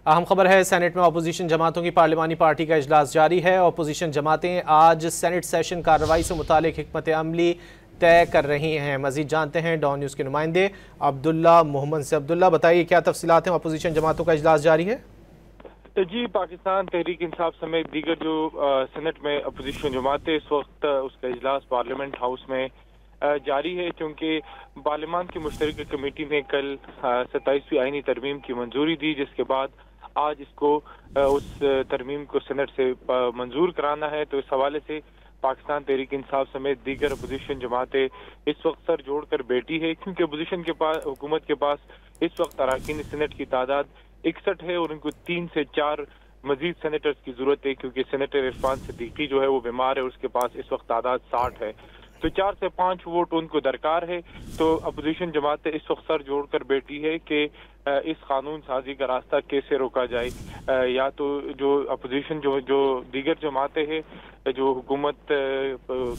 اہم خبر ہے، سینٹ میں اپوزیشن جماعتوں کی پارلیمانی پارٹی کا اجلاس جاری ہے۔ اپوزیشن جماعتیں آج سینٹ سیشن کارروائی سے متعلق حکمت عملی طے کر رہی ہیں۔ مزید جانتے ہیں ڈان نیوز کے نمائندے عبداللہ محمد سے۔ عبداللہ بتائیے کیا تفصیلات ہیں، اپوزیشن جماعتوں کا اجلاس جاری ہے؟ جی، پاکستان تحریک انصاف سمیت دیگر جو سینٹ میں اپوزیشن جماعتیں اس وقت اس کا اجلاس پارلیمنٹ ہاؤس میں جاری ہے، چونکہ پارلیمان کی مشترکہ کمیٹی نے کل 27ویں آئینی ترمیم کی منظوری دی، جس کے بعد آج اس کو اس ترمیم کو سینٹ سے منظور کرانا ہے۔ تو اس حوالے سے پاکستان تحریک انصاف سمیت دیگر اپوزیشن جماعتیں اس وقت سر جوڑ کر بیٹھی ہے، کیونکہ اپوزیشن کے پاس، حکومت کے پاس اس وقت اراکین سینٹ کی تعداد 61 ہے، اور ان کو 3 سے 4 مزید سینیٹرز کی ضرورت ہے، کیونکہ سینیٹر عرفان صدیقی جو ہے وہ بیمار ہے، اس کے پاس اس وقت تعداد 60 ہے۔ تو 4 سے 5 ووٹ ان کو درکار ہے۔ تو اپوزیشن جماعتیں اس وقت سر جوڑ کر بیٹھی ہے کہ اس قانون سازی کا راستہ کیسے روکا جائے، یا تو جو اپوزیشن جو دیگر جماعتیں ہیں جو حکومت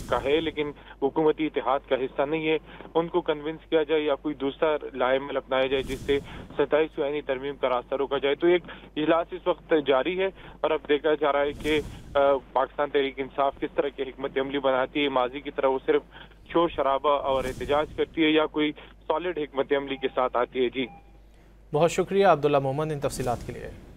کا ہے لیکن حکومتی اتحاد کا حصہ نہیں ہے، ان کو کنونس کیا جائے، یا کوئی دوسرا لائے عمل اپنایا جائے جس سے 27ویں آئینی ترمیم کا راستہ روکا جائے۔ تو ایک اجلاس اس وقت جاری ہے، اور اب دیکھا جا رہا ہے کہ پاکستان تحریک انصاف کس طرح کی حکمت عملی بناتی ہے۔ ماضی کی طرح وہ صرف شور شرابہ اور احتجاج کرتی ہے، یا کوئی سالڈ حکمت عملی کے ساتھ آتی ہے؟ جی بہت شکریہ عبداللہ محمد ان تفصیلات کے لیے۔